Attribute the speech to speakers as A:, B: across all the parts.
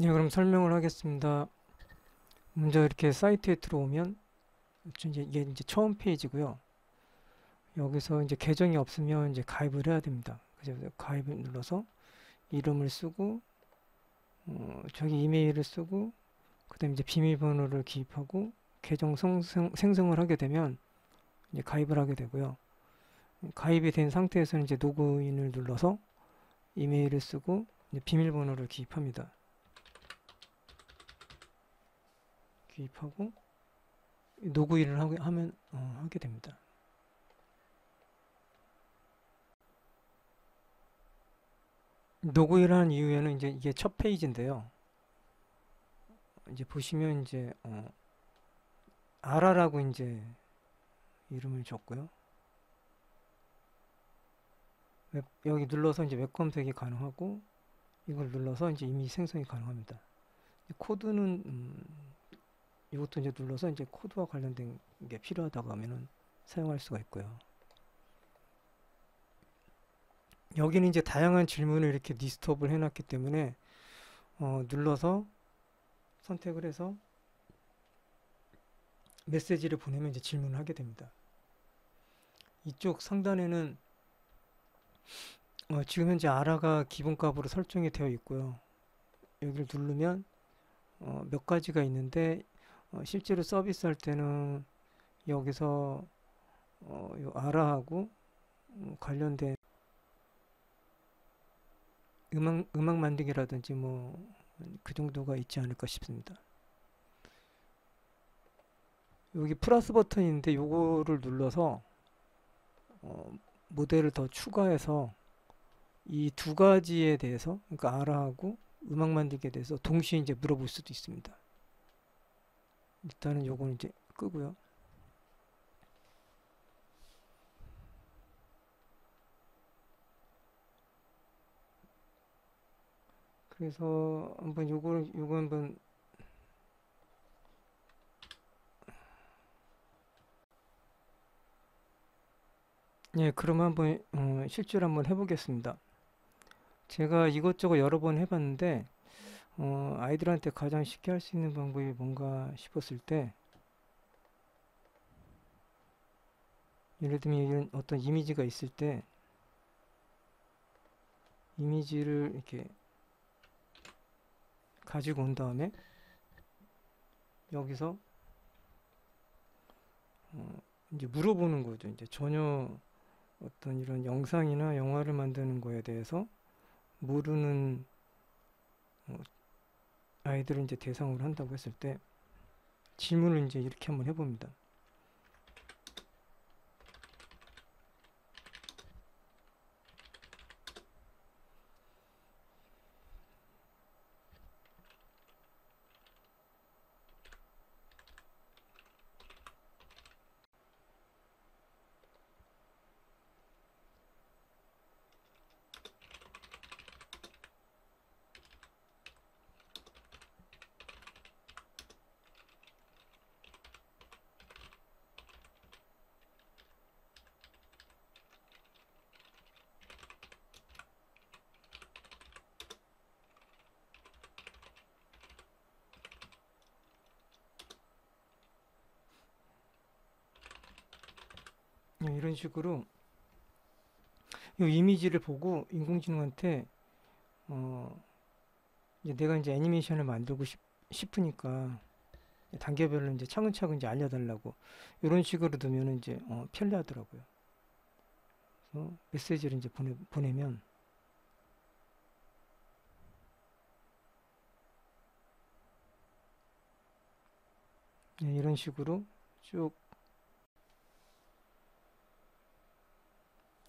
A: 예, 그럼 설명을 하겠습니다. 먼저 이렇게 사이트에 들어오면 이게 이제 처음 페이지고요. 여기서 이제 계정이 없으면 이제 가입을 해야 됩니다. 그래서 가입을 눌러서 이름을 쓰고 저기 이메일을 쓰고 그다음에 이제 비밀번호를 기입하고 계정 생성을 하게 되면 이제 가입을 하게 되고요. 가입이 된 상태에서는 이제 로그인을 눌러서 이메일을 쓰고 이제 비밀번호를 기입합니다. 기입하고 로그인을 하게 됩니다. 로그인을 한 이후에는 이제 이게 첫 페이지인데요. 이제 보시면 이제 아라라고 이제 이름을 줬고요. 여기 눌러서 이제 웹 검색이 가능하고 이걸 눌러서 이제 이미지 생성이 가능합니다. 코드는 이것도 이제 눌러서 이제 코드와 관련된 게 필요하다고 하면은 사용할 수가 있고요. 여기는 이제 다양한 질문을 이렇게 리스트업을 해놨기 때문에 눌러서 선택을 해서 메시지를 보내면 이제 질문을 하게 됩니다. 이쪽 상단에는 지금 현재 아라가 기본값으로 설정이 되어 있고요. 여기를 누르면 몇 가지가 있는데 실제로 서비스 할 때는 여기서 요 아라하고 관련된 음악 만들기라든지 뭐 그 정도가 있지 않을까 싶습니다. 여기 플러스 버튼인데 요거를 눌러서 모델을 더 추가해서 이 두 가지에 대해서 그러니까 아라하고 음악 만들기에 대해서 동시에 이제 물어볼 수도 있습니다. 일단은 요거는 이제 끄고요. 그래서 한번 요거 한번 예, 그럼 한번 실제로 한번 해보겠습니다. 제가 이것저것 여러 번 해봤는데 아이들한테 가장 쉽게 할 수 있는 방법이 뭔가 싶었을 때 예를 들면 이런 어떤 이미지가 있을 때 이미지를 이렇게 가지고 온 다음에 여기서 이제 물어보는 거죠. 이제 전혀 어떤 이런 영상이나 영화를 만드는 거에 대해서 모르는 어, 아이들을 이제 대상으로 한다고 했을 때 질문을 이제 이렇게 한번 해봅니다. 이런 식으로 이 이미지를 보고 인공지능한테 어, 이제 내가 이제 애니메이션을 만들고 싶으니까 단계별로 이제 차근차근 이제 알려달라고 이런 식으로 두면은 이제 편리하더라고요. 그래서 메시지를 이제 보내면 이런 식으로 쭉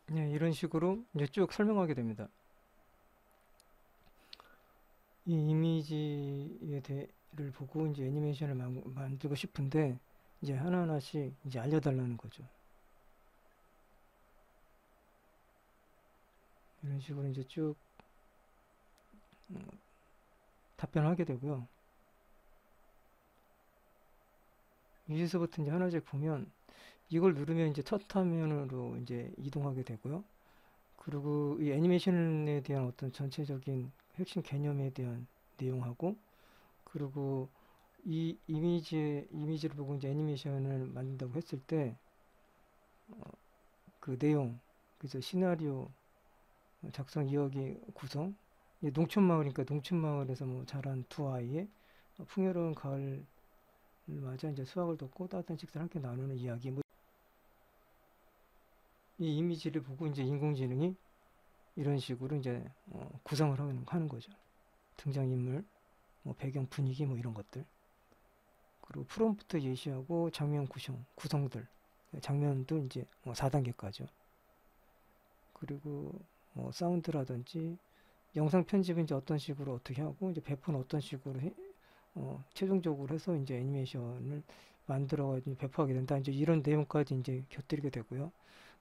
A: 이런 식으로 이제 쭉 설명하게 됩니다. 이 이미지에 대해를 보고 이제 애니메이션을 만들고 싶은데 이제 하나하나씩 이제 알려달라는 거죠. 이런 식으로 이제 쭉 답변을 하게 되고요. 여기서부터 이제 하나씩 보면 이걸 누르면 이제 첫 화면으로 이제 이동하게 되고요. 그리고 이 애니메이션에 대한 어떤 전체적인 핵심 개념에 대한 내용하고, 그리고 이 이미지를 보고 이제 애니메이션을 만든다고 했을 때 그 내용, 그래서 시나리오 작성, 이야기 구성, 이제 농촌 마을이니까 농촌 마을에서 뭐 자란 두 아이의 풍요로운 가을을 맞아 이제 수확을 돕고 따뜻한 식사를 함께 나누는 이야기, 뭐 이 이미지를 보고 이제 인공지능이 이런 식으로 이제 구성을 하는 거죠. 등장인물, 뭐 배경 분위기 뭐 이런 것들. 그리고 프롬프트 예시하고 장면 구성들. 장면도 이제 4단계까지요. 그리고 뭐 사운드라든지 영상 편집은 이제 어떤 식으로 어떻게 하고 이제 배포는 어떤 식으로 최종적으로 해서 이제 애니메이션을 만들어가지고 배포하게 된다. 이제 이런 내용까지 이제 곁들이게 되고요.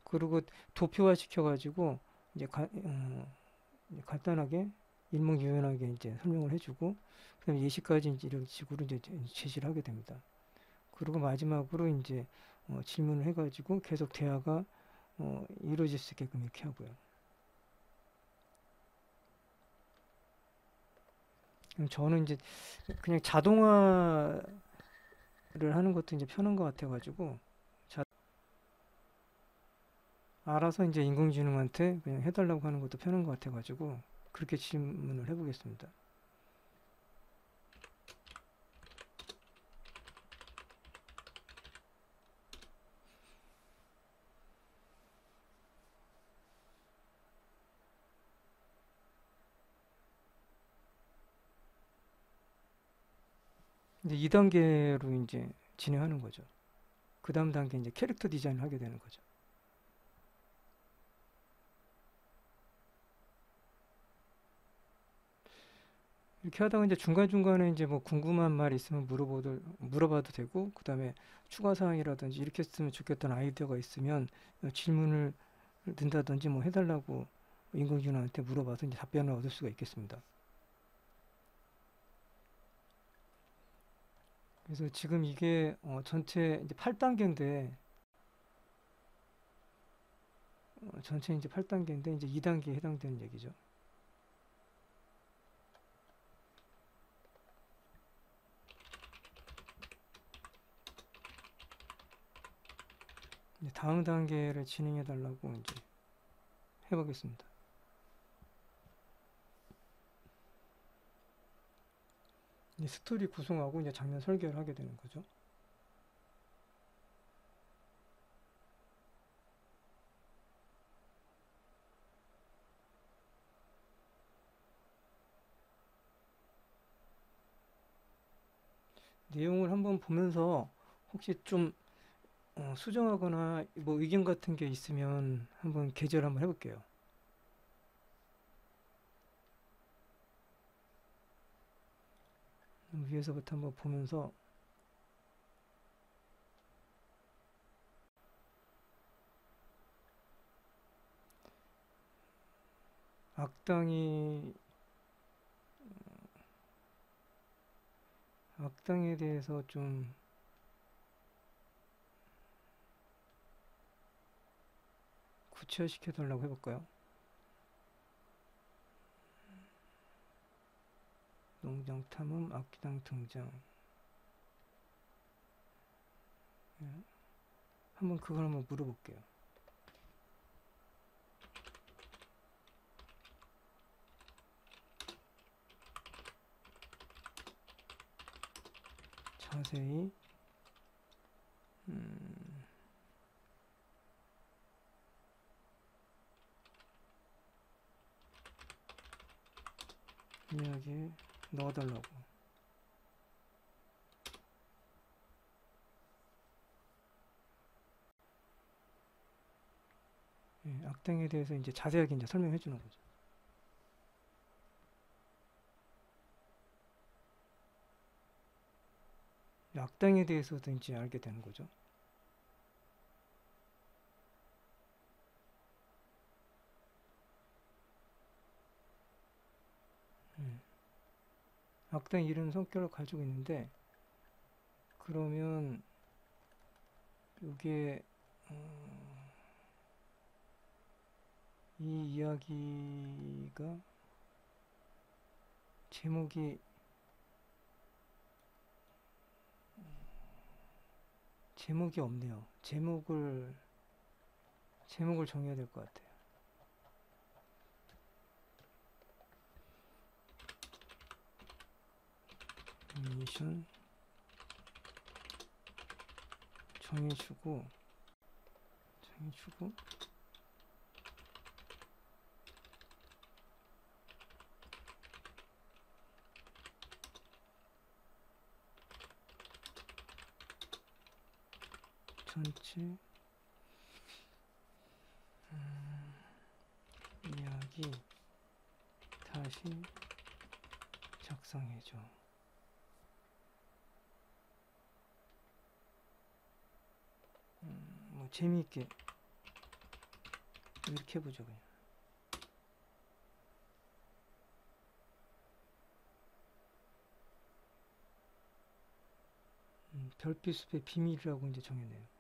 A: 그리고 도표화 시켜가지고 이제 간단하게 일목요연하게 이제 설명을 해주고, 그다음에 예시까지 이제 이런 식으로 이제 제시를 하게 됩니다. 그리고 마지막으로 이제 질문을 해가지고 계속 대화가 이루어질 수 있게끔 이렇게 하고요. 저는 이제 그냥 자동화를 하는 것도 이제 편한 것 같아가지고 알아서 이제 인공지능한테 그냥 해달라고 하는 것도 편한 것 같아가지고 그렇게 질문을 해보겠습니다. 이제 2단계로 이제 진행하는 거죠. 그 다음 단계 이제 캐릭터 디자인을 하게 되는 거죠. 이렇게 하다가 이제 중간중간에 이제 뭐 궁금한 말 있으면 물어봐도 되고, 그 다음에 추가 사항이라든지 이렇게 했으면 좋겠다는 아이디어가 있으면 질문을 든다든지 뭐 해달라고 인공지능한테 물어봐서 이제 답변을 얻을 수가 있겠습니다. 그래서 지금 이게 전체 이제 8단계인데 전체 이제 8단계인데 이제 2단계에 해당되는 얘기죠. 이제 다음 단계를 진행해 달라고 이제 해보겠습니다. 이제 스토리 구성하고 이제 장면 설계를 하게 되는 거죠. 내용을 한번 보면서 혹시 좀 수정하거나 뭐 의견 같은 게 있으면 한번 개조를 한번 해볼게요. 위에서부터 한번 보면서 악당이 악당에 대해서 좀 구체화시켜 달라고 해볼까요? 농장 탐험, 악당 등장. 예, 한번 그걸 한번 물어볼게요. 자세히 이야기에 넣어달라고. 예, 악당에 대해서 이제 자세하게 이제 설명해 주는 거죠. 악당에 대해서도 이제 알게 되는 거죠. 악당 이런 성격을 가지고 있는데, 그러면 이게 이 이야기가 제목이 제목이 없네요. 제목을 정해야 될 것 같아요. 미션 정해주고 전체 이야기 다시 작성해줘. 뭐 재미있게 이렇게 해보죠 그냥. 별빛 숲의 비밀이라고 이제 정해내요.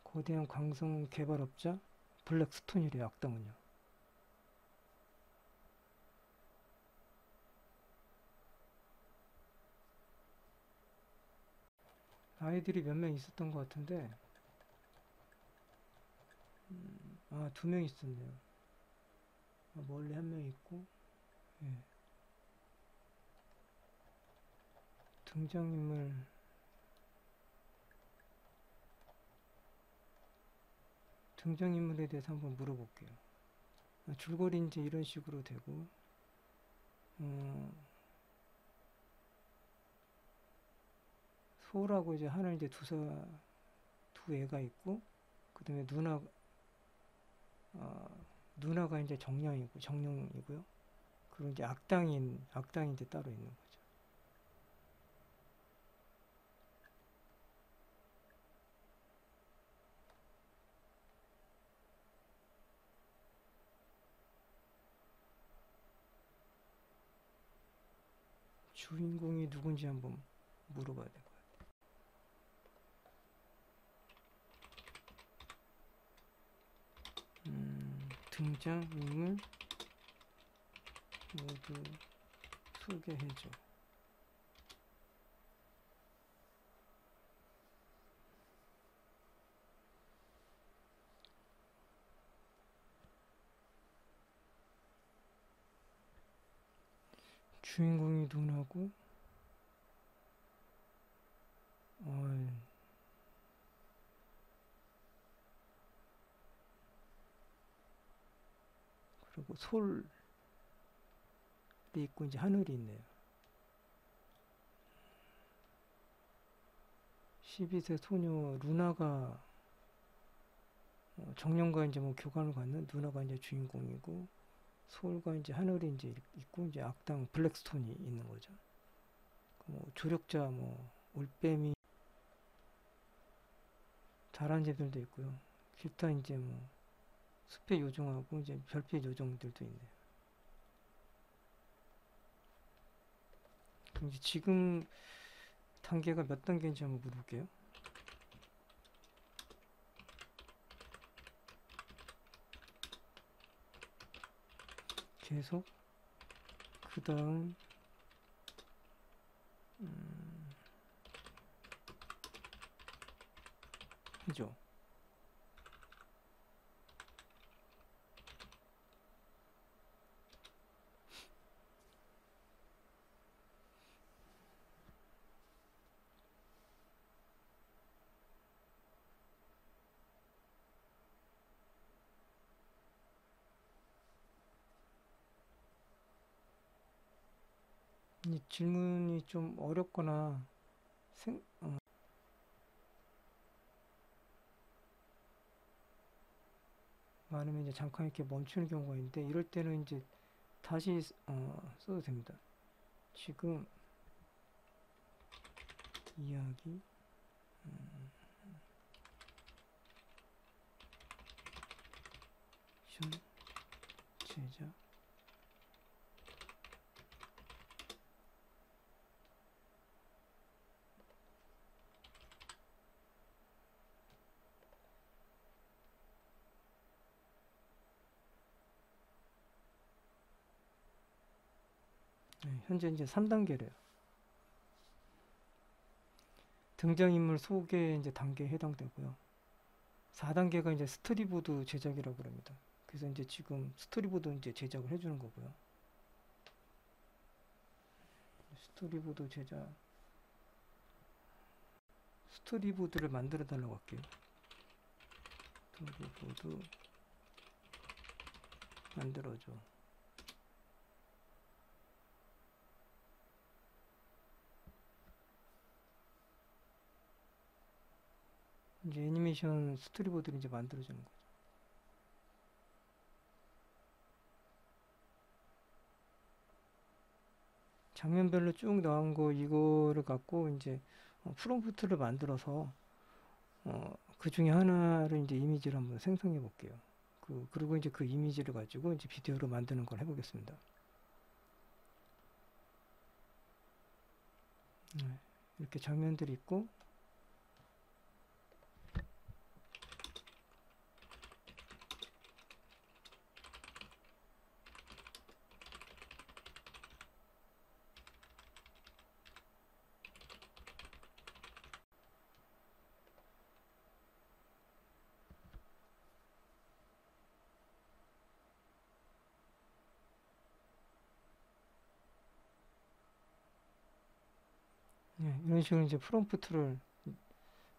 A: 거대한 광성 개발업자 블랙스톤이래요. 악당은요. 아이들이 몇 명 있었던 것 같은데, 아, 2명 있었네요. 아, 멀리 1명 있고, 예. 등장인물에 대해서 한번 물어볼게요. 아, 줄거리 이제 이런 식으로 되고, 소라고 이제 하늘 이제 두 애가 있고, 그 다음에 누나가 이제 정령이고요. 그리고 이제 악당이 이제 따로 있는 거죠. 주인공이 누군지 한번 물어봐야 될 것 같아요. 등장인물 모두 소개해줘. 주인공이 누나고, 그리고 솔이 있고 이제 하늘이 있네요. 12세 소녀 루나가 정령과 이제 뭐 교감을 갖는 누나가 이제 주인공이고, 솔과 이제 하늘이 이제 있고 이제 악당 블랙스톤이 있는 거죠. 뭐 조력자 뭐 올빼미 다람쥐들도 있고요. 기타 이제 뭐 숲의 요정하고 이제 별빛 요정들도 있네요. 그럼 이제 지금 단계가 몇 단계인지 한번 물어볼게요. 계속 그 다음 해줘. 이 질문이 좀 어렵거나 많으면 이제 잠깐 이렇게 멈추는 경우가 있는데, 이럴 때는 이제 다시 써도 됩니다. 지금 이야기 션 제작 네, 현재 이제 3단계래요. 등장인물 소개 이제 단계에 해당되고요. 4단계가 이제 스토리보드 제작이라고 그럽니다. 그래서 이제 지금 스토리보드 이제 제작을 해주는 거고요. 스토리보드 제작, 스토리보드를 만들어 달라고 할게요. 스토리보드 만들어줘. 이제 애니메이션 스토리보드를 이제 만들어주는 거죠. 장면별로 쭉 나온 거 이거를 갖고 이제 프롬프트를 만들어서 그 중에 하나를 이제 이미지를 한번 생성해 볼게요. 그리고 이제 그 이미지를 가지고 이제 비디오로 만드는 걸 해보겠습니다. 이렇게 장면들이 있고, 이런 식으로 이제 프롬프트를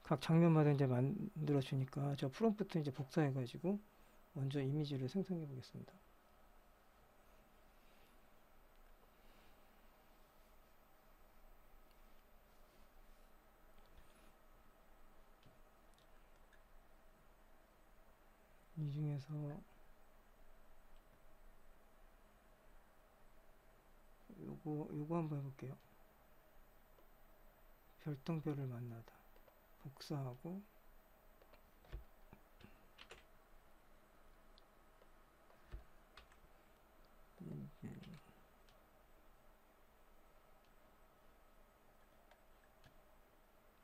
A: 각 장면마다 이제 만들어 주니까 저 프롬프트 이제 복사해 가지고 먼저 이미지를 생성해 보겠습니다. 이 중에서 요거 한번 해볼게요. 별똥별을 만나다. 복사하고,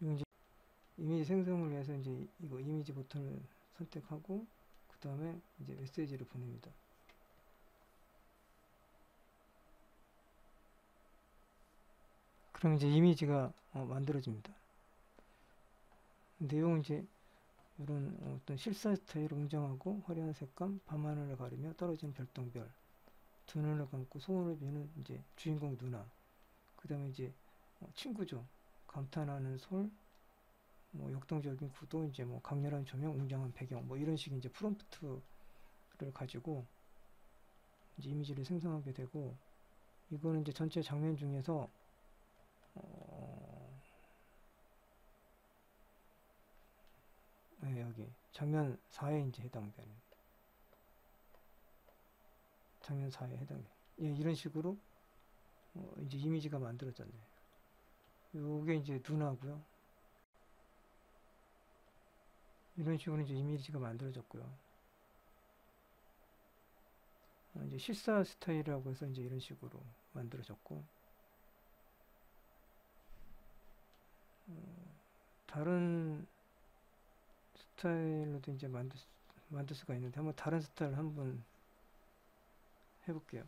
A: 요 이제 이미지 생성을 위해서 이제 이거 이미지 버튼을 선택하고, 그 다음에 이제 메시지를 보냅니다. 그럼 이제 이미지가 만들어집니다. 내용은 이제 이런 어떤 실사 스타일을 웅장하고 화려한 색감, 밤하늘을 가리며 떨어지는 별똥별, 두 눈을 감고 소원을 비는 이제 주인공 누나, 그 다음에 이제 친구죠. 감탄하는 솔, 뭐 역동적인 구도, 이제 뭐 강렬한 조명, 웅장한 배경, 뭐 이런 식의 이제 프롬프트를 가지고 이제 이미지를 생성하게 되고, 이거는 이제 전체 장면 중에서 여기 장면 4에 이제 해당되는 장면 4에 해당돼. 이런 식으로 이제 이미지가 만들어졌네. 요게 이제 누나고요. 이런 식으로 이제 이미지가 만들어졌고요. 이제 실사 스타일이라고 해서 이제 이런 식으로 만들어졌고, 다른 스타일로도 이제 만들 수가 있는데 한번 다른 스타일 한번 해볼게요.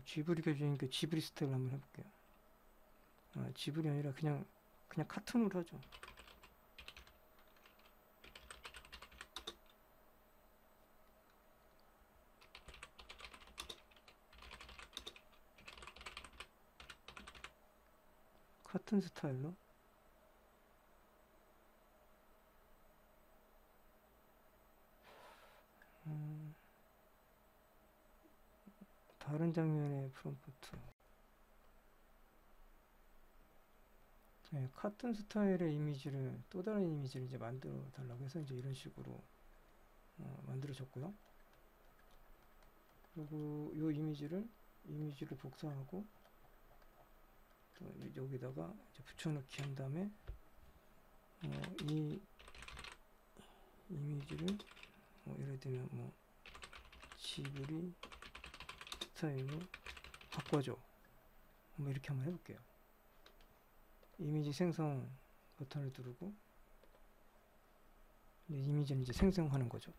A: 지브리가 주니까 지브리 스타일 한번 해볼게요. 지브리 아니라 그냥 카툰으로 하죠. 카툰 스타일로. 다른 장면의 프롬프트. 카툰 스타일의 이미지를 또 다른 이미지를 이제 만들어 달라고 해서 이제 이런 식으로 만들어졌고요. 그리고 이 이미지를 복사하고 또 여기다가 이제 붙여넣기 한 다음에 이 이미지를 예를 들면 뭐 지브리 스타일로 바꿔줘. 뭐 이렇게 한번 해볼게요. 이미지 생성 버튼을 누르고 이미지는 이제 생성하는 거죠.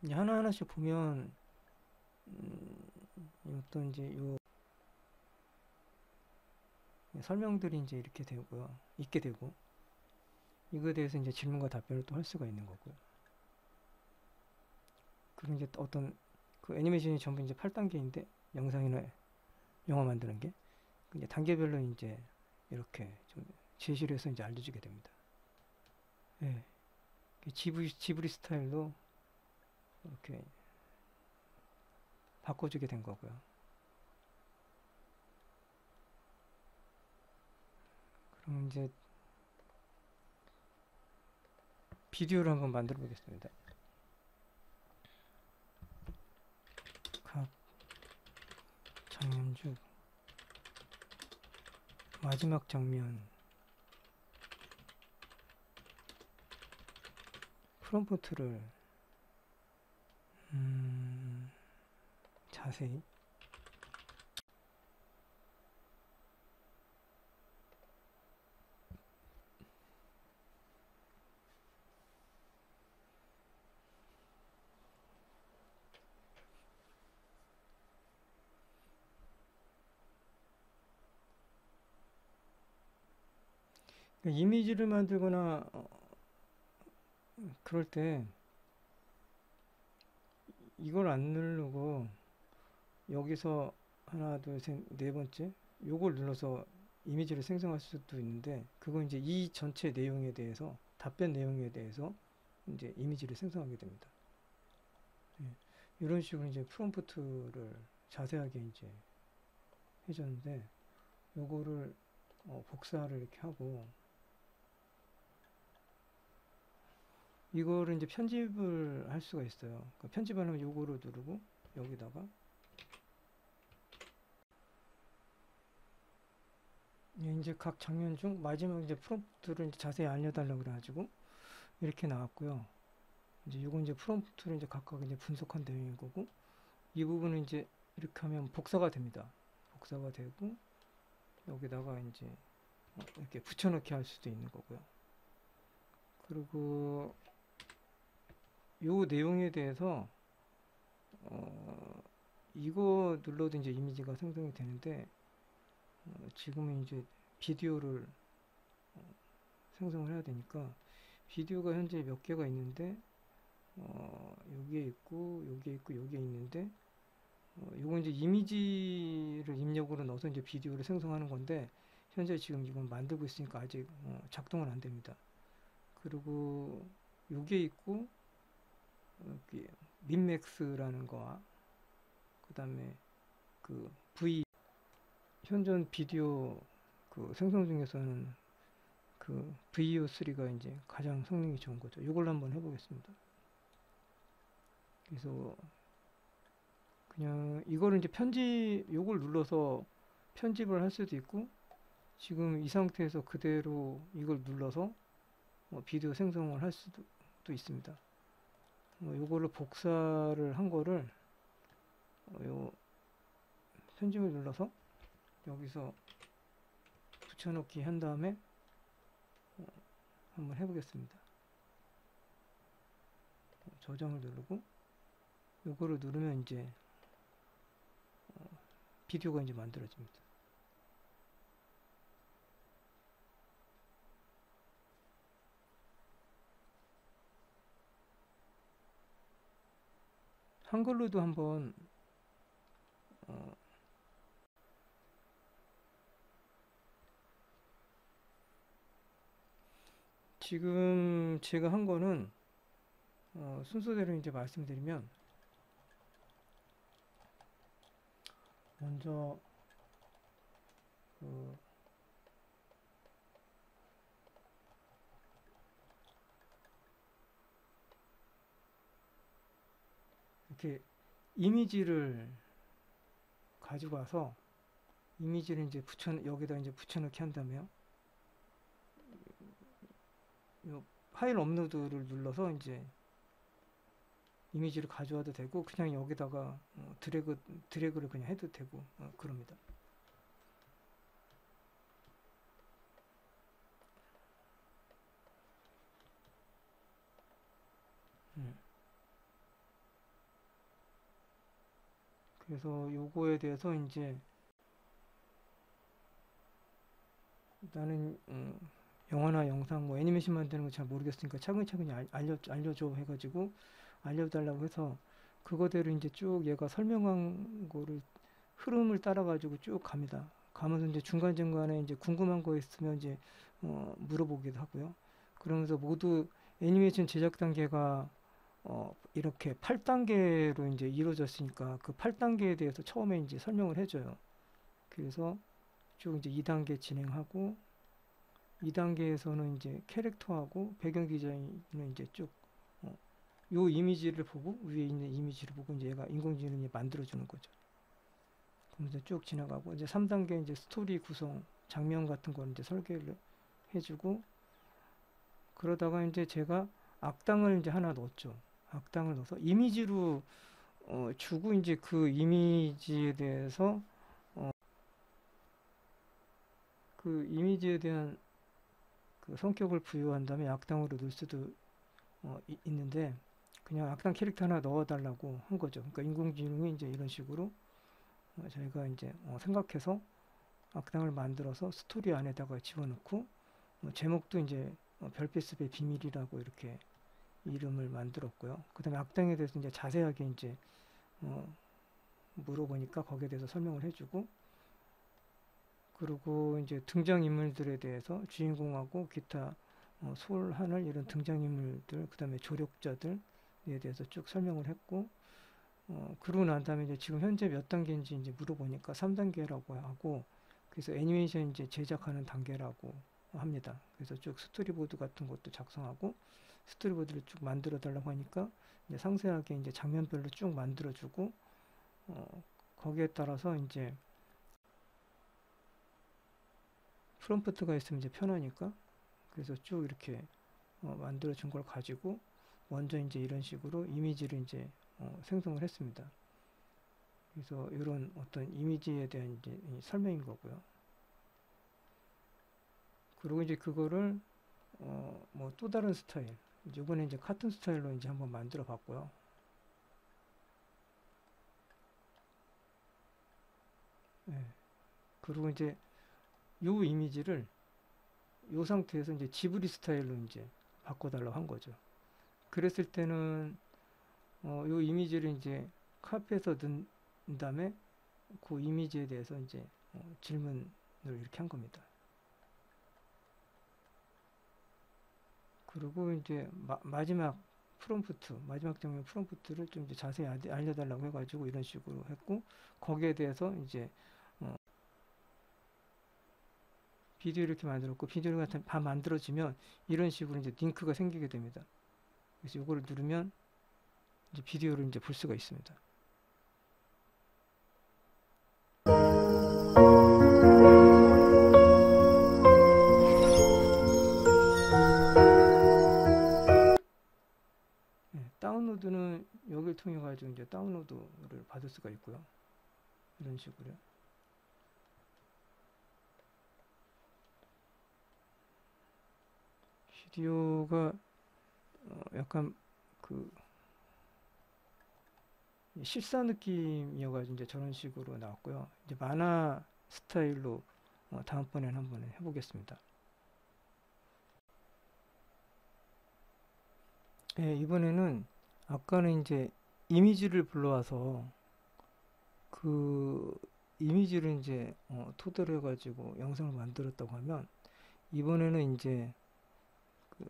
A: 이제 하나하나씩 보면 어떤 이제 요 설명들이 이제 이렇게 되고요. 있게 되고 이거에 대해서 이제 질문과 답변을 또 할 수가 있는 거고요. 그리고 이제 어떤 그 애니메이션이 전부 이제 8단계인데 영상이나 영화 만드는 게 이제 단계별로 이제 이렇게 좀 제시를 해서 이제 알려주게 됩니다. 예. 지브리 스타일로 이렇게 바꿔주게 된 거고요. 그럼 이제 비디오를 한번 만들어 보겠습니다. 각 장면 중 마지막 장면 프롬프트를 자세히 이미지를 만들거나 그럴 때 이걸 안 누르고 여기서 하나 둘 셋 네 번째 요걸 눌러서 이미지를 생성할 수도 있는데 그건 이제 이 전체 내용에 대해서 답변 내용에 대해서 이제 이미지를 생성하게 됩니다. 예. 이런 식으로 이제 프롬프트를 자세하게 이제 해줬는데 요거를 복사를 이렇게 하고 이거를 이제 편집을 할 수가 있어요. 그러니까 편집하려면 요거를 누르고 여기다가 이제 각 장면 중 마지막 이제 프롬프트를 이제 자세히 알려달라고 그래가지고 이렇게 나왔고요. 이제 요건 이제 프롬프트를 이제 각각 이제 분석한 내용인 거고 이 부분은 이제 이렇게 하면 복사가 됩니다. 복사가 되고 여기다가 이제 이렇게 붙여넣기 할 수도 있는 거고요. 그리고 요 내용에 대해서 이거 눌러도 이제 이미지가 생성이 되는데 지금은 이제 비디오를 생성을 해야 되니까 비디오가 현재 몇 개가 있는데 여기에 있고 여기에 있고 여기에 있는데 요건 이제 이미지를 입력으로 넣어서 이제 비디오를 생성하는 건데 현재 지금 이건 만들고 있으니까 아직 작동은 안 됩니다. 그리고 요게 있고 여기 민맥스라는 거와 그 다음에 그 V 현존 비디오 그 생성 중에서는 그 VO3가 이제 가장 성능이 좋은 거죠. 이걸로 한번 해보겠습니다. 그래서 그냥 이거를 이제 요걸 눌러서 편집을 할 수도 있고 지금 이 상태에서 그대로 이걸 눌러서 비디오 생성을 할 수도 있습니다. 요걸로 복사를 한 거를 요 편집을 눌러서 여기서 붙여넣기 한 다음에 한번 해보겠습니다. 저장을 누르고 요거를 누르면 이제 비디오가 이제 만들어집니다. 한글로도 한번 지금 제가 한 거는 순서대로 이제 말씀드리면 먼저 그 이렇게 이미지를 가지고 와서 이미지를 이제 여기다 이제 붙여넣기 한다면 요 파일 업로드를 눌러서 이제 이미지를 가져와도 되고 그냥 여기다가 드래그를 그냥 해도 되고 그럽니다. 그래서 요거에 대해서 이제 나는 영화나 영상 뭐 애니메이션 만드는 거 잘 모르겠으니까 차근차근히 알려줘 해가지고 알려달라고 해서 그거대로 이제 쭉 얘가 설명한 거를 흐름을 따라가지고 쭉 갑니다. 가면서 이제 중간중간에 이제 궁금한 거 있으면 이제 물어보기도 하고요. 그러면서 모두 애니메이션 제작 단계가 이렇게 8단계로 이제 이루어졌으니까 그 8단계에 대해서 처음에 이제 설명을 해줘요. 그래서 쭉 이제 2단계 진행하고 2단계에서는 이제 캐릭터하고 배경 디자인을 이제 쭉 요 이미지를 보고 위에 있는 이미지를 보고 이제 얘가 인공지능이 만들어 주는 거죠. 그러면서 쭉 지나가고 이제 3단계 이제 스토리 구성 장면 같은 걸 이제 설계를 해주고 그러다가 이제 제가 악당을 이제 하나 넣었죠. 악당을 넣어서 이미지로 주고 이제 그 이미지에 대해서 그 이미지에 대한 그 성격을 부여한 다음에 악당으로 넣을 수도 있는데 그냥 악당 캐릭터 하나 넣어달라고 한 거죠. 그러니까 인공지능이 이제 이런 식으로 저희가 이제 생각해서 악당을 만들어서 스토리 안에다가 집어넣고 제목도 이제 별빛숲의 비밀이라고 이렇게 이름을 만들었고요. 그 다음에 악당에 대해서 이제 자세하게 이제 물어보니까 거기에 대해서 설명을 해주고 그리고 이제 등장인물들에 대해서 주인공하고 기타 솔, 하늘 이런 등장인물들 그 다음에 조력자들에 대해서 쭉 설명을 했고 그러고 난 다음에 이제 지금 현재 몇 단계인지 이제 물어보니까 3단계라고 하고 그래서 애니메이션 이제 제작하는 단계라고 합니다. 그래서 쭉 스토리보드 같은 것도 작성하고 스토리보드를 쭉 만들어 달라고 하니까 이제 상세하게 이제 장면별로 쭉 만들어 주고 거기에 따라서 이제 프롬프트가 있으면 이제 편하니까 그래서 쭉 이렇게 만들어 준 걸 가지고 먼저 이제 이런 식으로 이미지를 이제 생성을 했습니다. 그래서 이런 어떤 이미지에 대한 이제 설명인 거고요. 그리고 이제 그거를 뭐 또 다른 스타일 이번에 이제 카툰 스타일로 이제 한번 만들어 봤고요. 네. 그리고 이제 요 이미지를 요 상태에서 이제 지브리 스타일로 이제 바꿔달라고 한 거죠. 그랬을 때는 요 이미지를 이제 카페에서 넣은 다음에 그 이미지에 대해서 이제 질문을 이렇게 한 겁니다. 그리고 이제 마지막 프롬프트, 마지막 장면 프롬프트를 좀 이제 자세히 알려달라고 해가지고 이런 식으로 했고 거기에 대해서 이제 비디오 이렇게 만들었고 비디오가 다 만들어지면 이런 식으로 이제 링크가 생기게 됩니다. 그래서 이거를 누르면 이제 비디오를 이제 볼 수가 있습니다. 네, 다운로드는 여기를 통해 가지고 이제 다운로드를 받을 수가 있고요. 이런 식으로요. 비디오가 약간 그 실사 느낌이어가지고 이제 저런 식으로 나왔고요. 이제 만화 스타일로 다음번에는 한번 해보겠습니다. 네, 이번에는 아까는 이제 이미지를 불러와서 그 이미지를 이제 토대로 해가지고 영상을 만들었다고 하면 이번에는 이제 그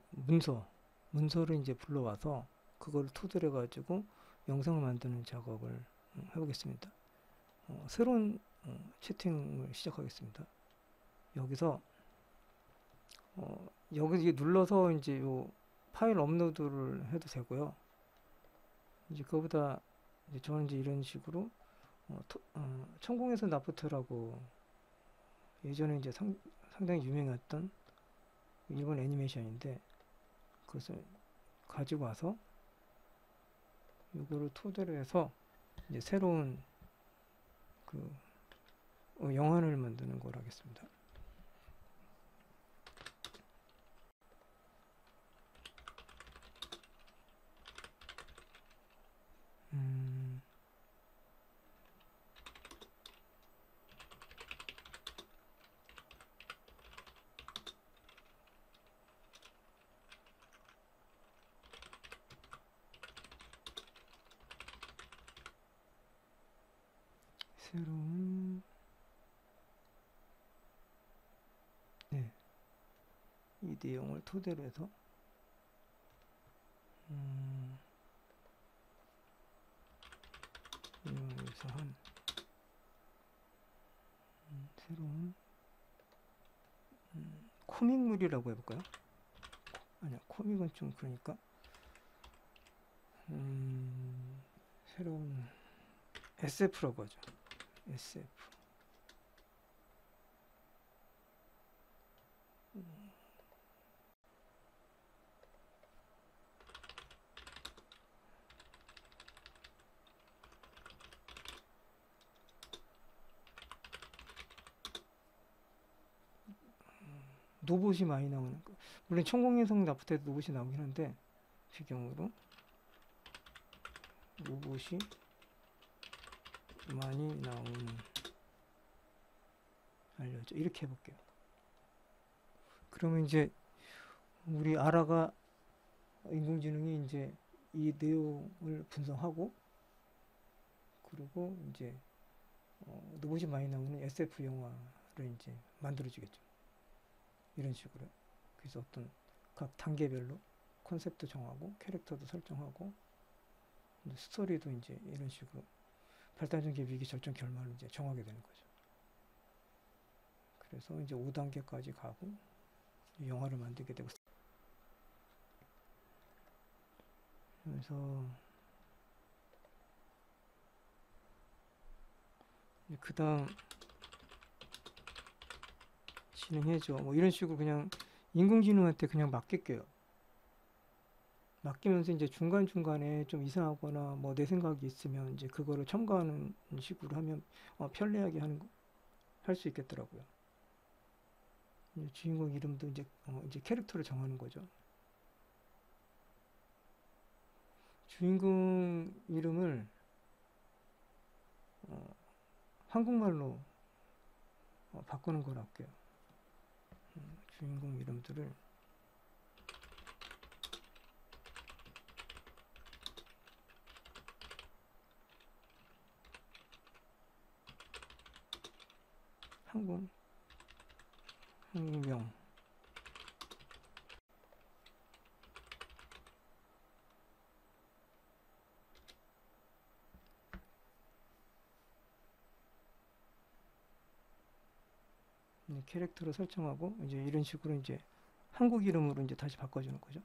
A: 문서를 이제 불러와서 그걸 토대로 해가지고 영상을 만드는 작업을 해보겠습니다. 새로운 채팅을 시작하겠습니다. 여기서 여기 눌러서 이제 요 파일 업로드를 해도 되고요. 이제 그거보다 이제 저는 이제 이런 식으로 천공에서 나부터라고 예전에 이제 상당히 유명했던 일본 애니메이션인데 그것을 가지고 와서 이거를 토대로 해서 이제 새로운 그 영화를 만드는 걸 하겠습니다. 새로운 네, 이 내용을 토대로 해서 내용에서 한 새로운 코믹물이라고 해볼까요? 아니야, 코믹은 좀 그러니까 새로운 SF라고 하죠. SF. 로봇이 많이 나오는 거. 물론 천공인성 납부 때도 로봇이 나오긴 한데 비경으로 로봇이 많이 나오는 알려줘. 이렇게 해볼게요. 그러면 이제 우리 아라가 인공지능이 이제 이 내용을 분석하고 그리고 이제 로봇이 많이 나오는 SF 영화를 이제 만들어주겠죠. 이런 식으로. 그래서 어떤 각 단계별로 컨셉도 정하고 캐릭터도 설정하고 이제 스토리도 이제 이런 식으로 발달전개 위기 절정 결말을 이제 정하게 되는 거죠. 그래서 이제 5단계까지 가고 영화를 만들게 되고 그래서 그 다음 진행해줘 뭐 이런 식으로 그냥 인공지능한테 그냥 맡길게요. 맡기면서 이제 중간중간에 좀 이상하거나 뭐 내 생각이 있으면 이제 그거를 첨가하는 식으로 하면 편리하게 할 수 있겠더라고요. 주인공 이름도 이제 캐릭터를 정하는 거죠. 주인공 이름을 한국말로 바꾸는 걸 할게요. 주인공 이름들을 한국명 캐릭터로 설정하고 이제 이런 식으로 이제 한국 이름으로 이제 다시 바꿔주는 거죠.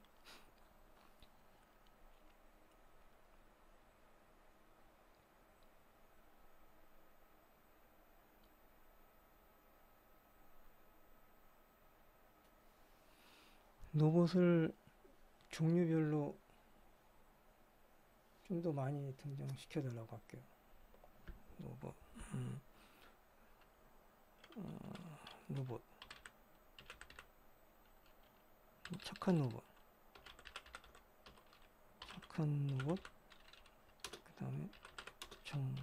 A: 로봇을 종류별로 좀 더 많이 등장시켜 달라고 할게요. 로봇, 로봇, 착한 로봇, 그 다음에 정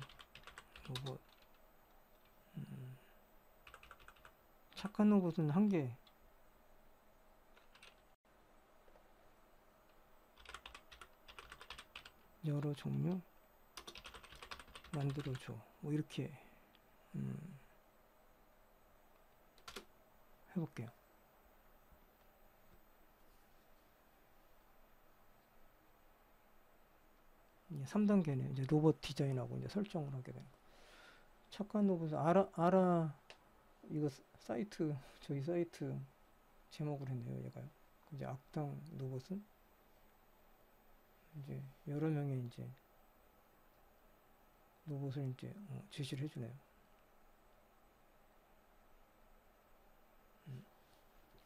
A: 로봇. 착한 로봇은 한 개. 여러 종류 만들어줘. 뭐 이렇게 해볼게요. 이제 3단계는 이제 로봇 디자인하고 이제 설정을 하게 되는 거. 착한 로봇은 이거 저희 사이트 제목을 했네요, 얘가요. 이제 악당 로봇은 이제 여러 명의 이제 로봇을 이제 제시를 해주네요.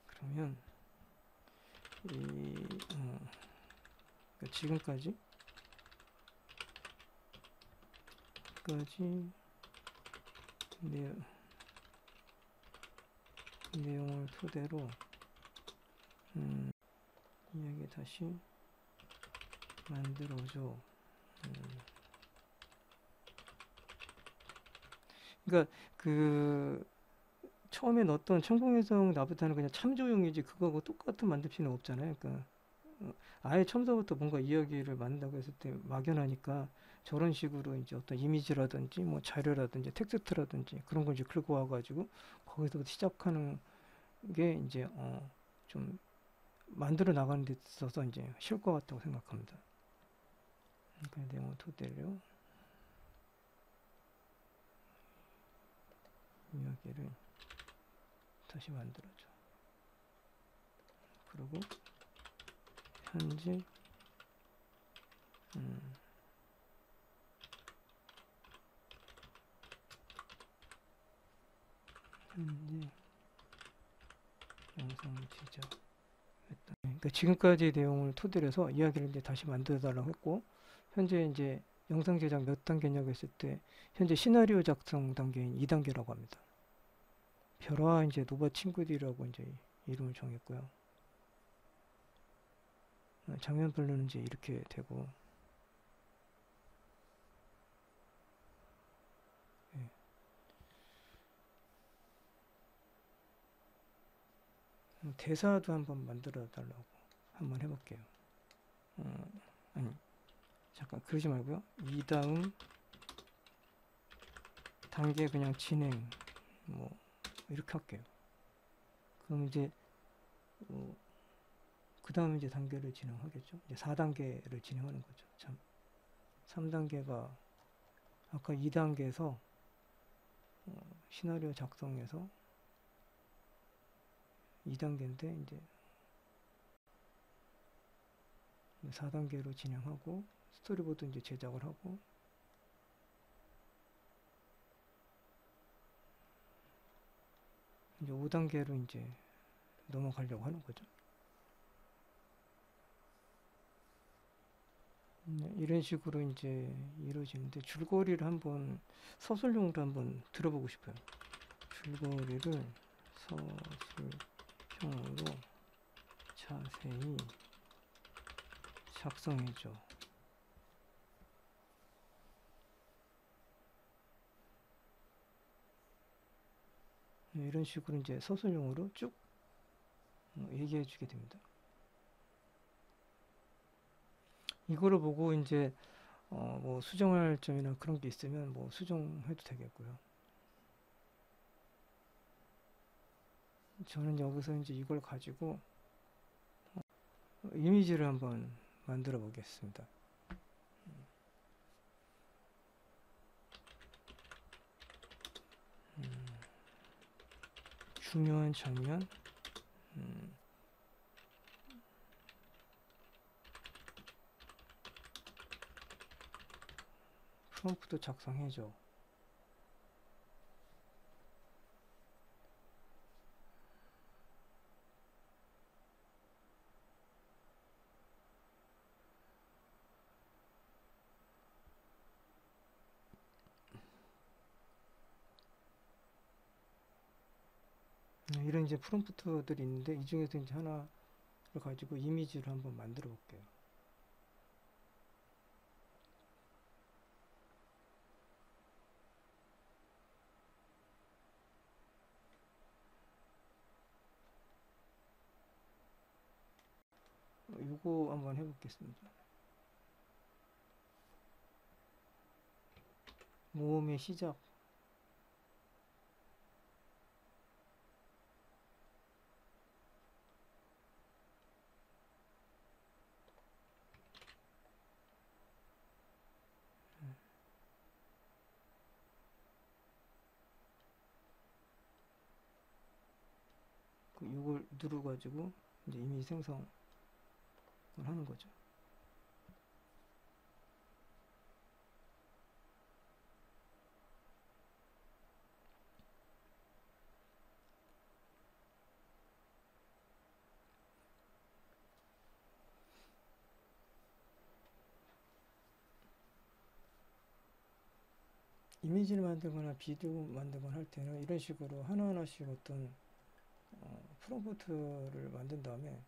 A: 그러면 지금까지 내용을 토대로 이야기 다시 만들어줘. 그러니까 그 처음에 넣었던 천공해성 나부타는 그냥 참조용이지 그거하고 똑같은 만들 필요는 없잖아요. 그러니까 아예 처음부터 뭔가 이야기를 만든다고 했을 때 막연하니까 저런 식으로 이제 어떤 이미지라든지 뭐 자료라든지 텍스트라든지 그런 걸 이제 긁어 와가지고 거기서부터 시작하는 게 이제 좀 만들어 나가는 데 있어서 이제 쉬울 것 같다고 생각합니다. 그러니까 네모 토대로 이야기를 다시 만들어줘. 그리고 현재 현재 영상 제작. 그러니까 지금까지 내용을 토대로 해서 이야기를 이제 다시 만들어 달라고 했고, 현재 이제 영상 제작 몇 단계냐고 했을 때 현재 시나리오 작성 단계인 2단계라고 합니다. 별화 이제 노바 친구들이라고 이제 이름을 정했고요. 장면별로는 이제 이렇게 되고, 예. 대사도 한번 만들어 달라고 한번 해볼게요. 아니 잠깐 그러지 말고요. 이 다음 단계 그냥 진행 뭐 이렇게 할게요. 그럼 이제 그 다음 이제 단계를 진행하겠죠. 이제 4단계를 진행하는 거죠. 참 3단계가 아까 2단계에서 시나리오 작성해서 2단계인데 이제 4단계로 진행하고 스토리보드 이제 제작을 하고 이제 5단계로 이제 넘어가려고 하는 거죠. 이런 식으로 이제 이루어지는데 줄거리를 한번 서술형으로 한번 들어보고 싶어요. 줄거리를 서술형으로 자세히 작성해줘. 이런 식으로 이제 서술형으로 쭉 얘기해 주게 됩니다. 이거를 보고 이제 뭐 수정할 점이나 그런 게 있으면 뭐 수정해도 되겠고요. 저는 여기서 이제 이걸 가지고 이미지를 한번 만들어 보겠습니다. 중요한 장면, 프롬프트 작성해줘. 이런 이제 프롬프트들이 있는데 이 중에서 이제 하나를 가지고 이미지를 한번 만들어 볼게요. 이거 한번 해보겠습니다. 모험의 시작. 이걸 누르가지고 이제 이미지 생성을 하는 거죠. 이미지를 만들거나 비디오 만들거나 할 때는 이런 식으로 하나하나씩 어떤 프롬프트를 만든 다음에